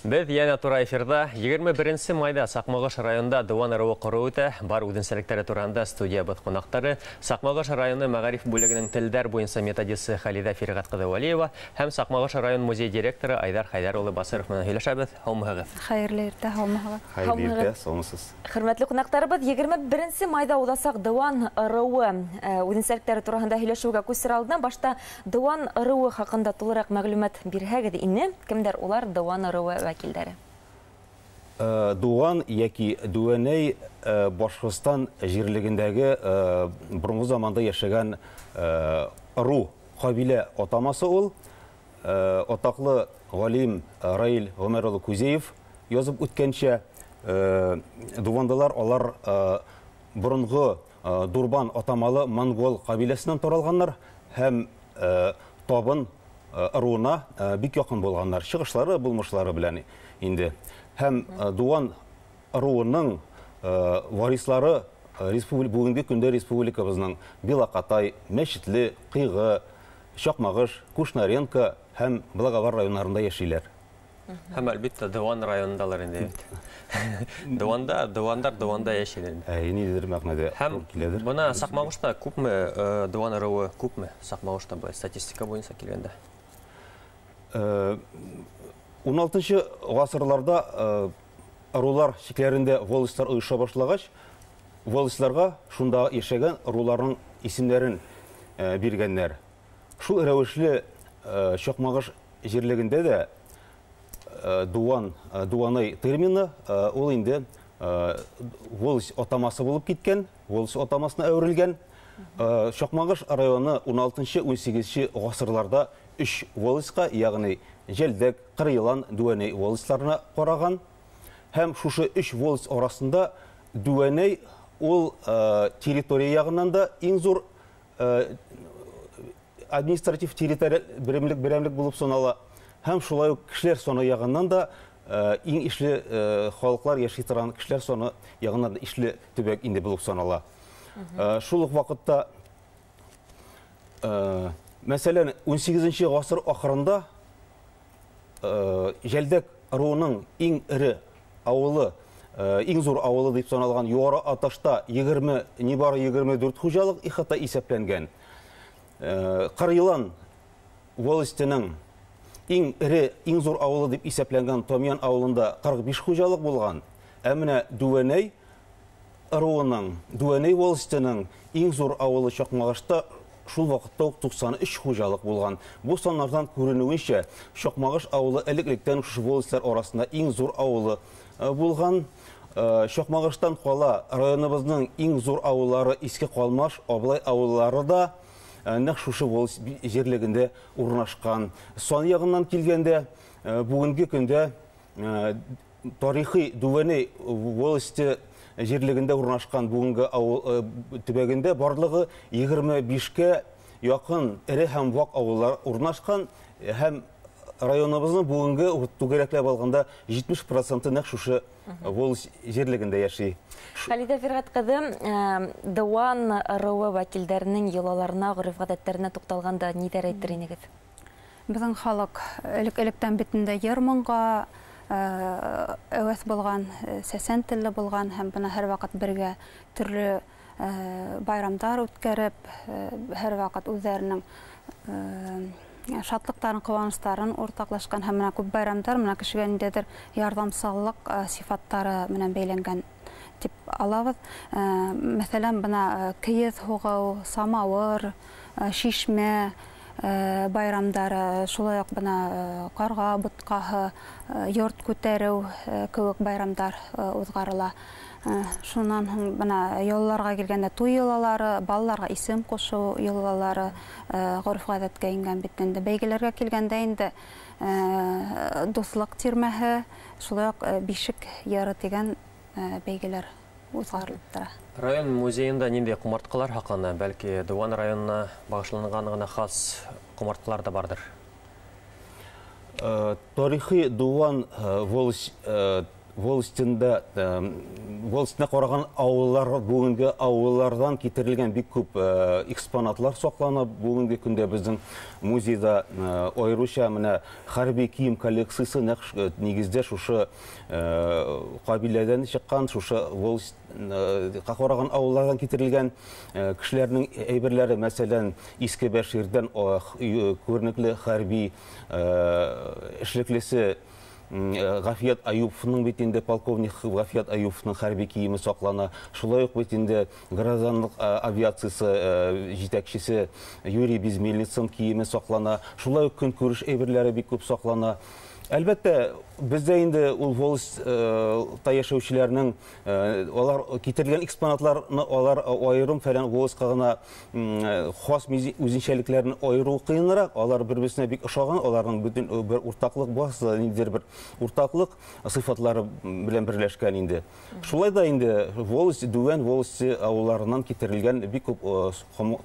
Біз яна тура эфирда 21 майда Сақмағаш районда Дуан ырыуы құру өті бар үдінсәліктері туранда студия бұд қонақтары Сақмағаш районы мәғариф бөлігінің тілдер бойынса методисі Халида Ферғат Қыдауалиева һәм Сақмағаш район музей директоры Айдар Хайдарұлы Басыров менен һөйләшәбез. Һаумыһығыҙ. Хәйерле иртә, һаумыһығыҙ. Хәйерле иртә, саумысыз. Хөрмәтле қонақтарыбыз, 21 майда уласақ Дуан ырыуы үдінсәліктері турасында һөйләшеүгә күсер алдынан башта Дуан ырыуы хаҡында тулыраҡ мәғлүмәт бирһәгеҙ инде. Кемдәр улар Дуан ырыуы вәкилдәре? Дуан яки Дуаней Башҡортостан җирлегендәге боронғо заманда йәшәгән ыру ҡабилә атамасы ул. Атаҡлы ғалим Раил Ғүмәр Күзеев язып үткәнчә, Дуандылар алар боронғо Дурбан атамалы монгол ҡабиләсенән таралғаннар һәм табын ырыуына бик яҡын булғаннар. Чығышлары, булмышлары белән инде. Һәм Дуан ырыуының варислары бүгенге көндә республикабызның Билаҡатай, Мәшитле, Ҡыйғы, Шаҡмағыш, Кушнаренко һәм Благовар райондарында йәшәйләр. Һәм әлбиттә Дуан районындалар инде. Дуанда йәшәйләр. Нидер мәғнәдә киләдер. Бына Саҡмағышта күпме Дуан ырыуы, күпме Саҡмағышта былай статистика буйынса килгәндә? 16-нчы ғасырларда ырыулар шикләрендә волостьлар ойыша башлагач, волостьларга шунда яшәгән ырыуларның исемнәрен биргәннәр. Шул рәвешле Шаҡмағыш җирлегендә дә Дуанай термины ул инде волость атамасы булып киткән, волость атамасына әверелгән. Шаҡмағыш районы 16-18 ғасырларда 3 волостька, ягъни Жәлдәк, Ҡырйылан, Дуаней волостьларына ҡараған. Һәм шушы 3 волость арасында Дуаней ул территория яғынан да иң зур административ территория берәмлек булып санала. Һәм шулай ук кешеләр саны яғынан да иң ишле халыклар яши торган кешеләр саны яғынан да ишле төбәк инде булып санала. Шул ук вакытта мәсәлән 18-нче ғасыр ахырында Жәлдәк ырыуының иң ире авылы, иң зур авылы дип саналган Югары Аташта нибары 24 хуҗалык ихата исәпләнгән. Ҡырйылан волостьының иң ире, иң зур авылы дип исәпләнгән Томьян авылында 45 хуҗалык булган. Ә менә Дуаней ырыуының, Дуаней волостьының иң зур авылы Шаҡмағышта шул вакытта 93 хуҗалык булган. Бу саннардан күренүенчә, Шаҡмағыш авылы элеклектән шушы волостьлар арасында иң зур авылы булган. Шаҡмағыштан ҡала районыбызның иң зур авыллары Иске Ҡалмаш, Аблай авыллары да нәҡ шушы волость җирлегендә урнашҡан. Сан яғынан килгәндә, бүгенге көндә тарихи Дуаней волосте җирлегендә урнашкан бүгенге авыл төбәгендә барлыгы 25-кә якын ире һәм вак авыллар урнашкан һәм районыбызның бүгенге түгәрәкләп алганда 70% нәкъ шушы волость җирлегендә яши. Халида Ферғат ҡыҙы, Дуан ырыуы вәкилдәренең йолаларына, ғөрөф-ғәҙәттәренә туҡталғанда ниҙәр әйтер инегеҙ? Беҙҙең халык элек-электән битендә йыр-моңға әүәҫ булған, сәсән телле булған һәм бына һәр ваҡыт бергә төрлө байрамдар үткәреп, һәр ваҡыт үҙҙәренең шатлыҡтарын, ҡыуаныстарын уртаҡлашҡан һәм менә күп байрамдар менә кешегә ниндәйҙер ярҙамсаллыҡ сифаттары менән бәйләнгән дип алабыҙ. Мәҫәлән, бына кейеҙ һуғыу, самауыр, шишмә байрамдары, шулай уҡ бына ҡарға бутҡаһы, йорт күтәреү кеүек байрамдар уҙғарыла. Шунан һуң бына йолаларға килгәндә туй йолалары, балаларға исем ҡушыу йолалары ғөрөф-ғәҙәткә ингән бит инде. Бәйгеләргә килгәндә инде дуҫлыҡ тирмәһе, шулай уҡ бишек йыры тигән бәйгеләр уҙғарылып тора. Район музейында ниндәй ҡомартҡылар һаҡлана? Бәлки Дуан районына бағышланған ғына хас ҡомартҡылар да бардыр? Тарихи Дуан волость волостьтенде волостьне караган авыллар бүгенге авыллардан китерилген бик күп экспонатлар саклана. Бүгенге көндә безнең музейда аеруча менә хәрби кием коллекциясе нигездә шушы кабиләдән чыккан, шушы волостьне караган авыллардан китерилгән кешеләрнең әйберләре, мәсәлән, Иске Бәширдән күренекле хәрби эшлеклесе Гафият Аюповның битендә полковник Гафият Аюповның хәрби киеме саклана. Шулай ук битендә гражданлык авиациясе җитәкчесе Юрий Безмельницын киеме саклана. Шулай ук көнкүреш әйберләре бик күп саклана. Әлбәттә, бездә инде ул волостьта яшәүчеләрнең алар китерелгән экспонатларны алар аерым фәлән волостька гына хас үзенчәлекләрне аеру кыенрак. Алар бер-берсенә бик ошаган, аларның бөтен бер уртаклык бар, ниндидер бер уртаклык сыйфатлары белән берләшкән инде. Шулай да инде волость Дүвән волости авылларыннан китерелгән бик күп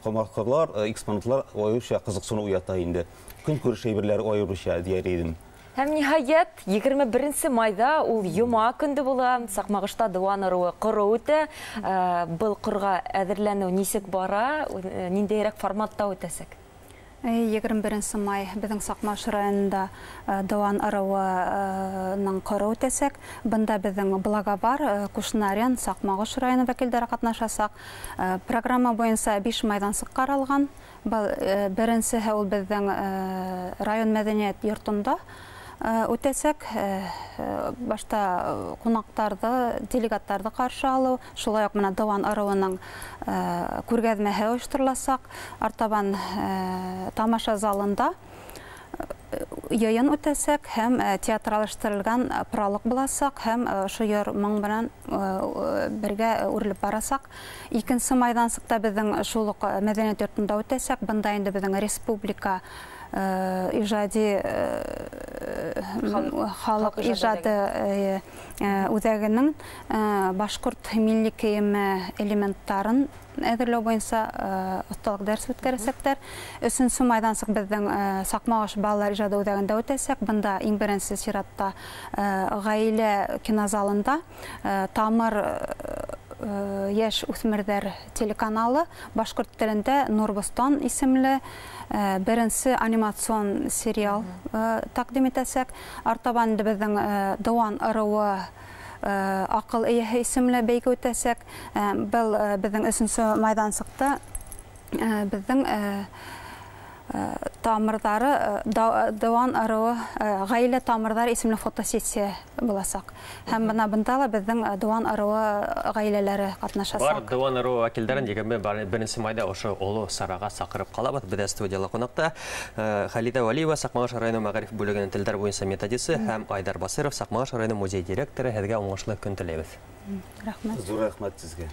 камаклар, экспонатлар аеруча кызыксыну уята инде. Көнкүреш әйберләре аеруча дияр идем. Һәм ниһаят 21 майда ул Йома көнде була. Сакмагышта Дыуан ыруы коры үтә. Был корга әзерләнү нисек бара? Ниндәйрәк форматта үтәсәк? 21 май безнең Сакмагыш районында Дыуан ыруының коры үтәсәк. Бында безнең Благовар, Кушнарян, Сакмагыш районы вәкилләре катнашасак. Программа буенча 5 майдансык каралган. Беренчеһе ул безнең район мәдәният йортында үтәсәк, башта кунактарды, делегаттарды каршы алу, шулай ук менә Дыуан ыруының күргәзмәһе оештырыласак, артабан тамаша залында йыйын үтәсәк һәм театралаштырылган пролог буласак һәм шуер моң белән бергә үрелеп барасак. 2 майдансыкта безнең шул ук мәдәният йортында үтәсәк, бында инде безнең республика ижади халык ижады үзәгенең башкорт милли киеме элементларын әзерләү буенча осталык дәрес үткәрәсәктер. 3 майдансык безнең Сакмагыш балалар ижады үзәгендә үтәсәк, бында иң беренче чиратта гаилә кинозалында Тамыр яшь үсмерләр телеканалы башкорт телендә Нурбостан исемле беренче анимацион сериал тәкъдим итәсәк. Артабан безнең Дыуан ыруы акыл ияһе исемле бәйге үтәсәк. Был безнең 3 майдансыкта безнең тамырлары Дыуан ыруы гаилә тамырлары исемле фотосессия буласак. Һәм бында ла безнең Дыуан ыруы гаиләләре катнашасак. Бар Дыуан ыруы вәкилләрен 21 майда ошо олы сарага сакырып калабыз. Бездә студияда кунакта Халида Валиева, Сакмагыш районы мәгариф бүлегенең телдәр буенча методисы һәм Айдар Басыров, Сакмагыш районы музей директоры. Һәзгә уңышлы көн теләйбез. Рәхмәт. Зур рәхмәт сезгә.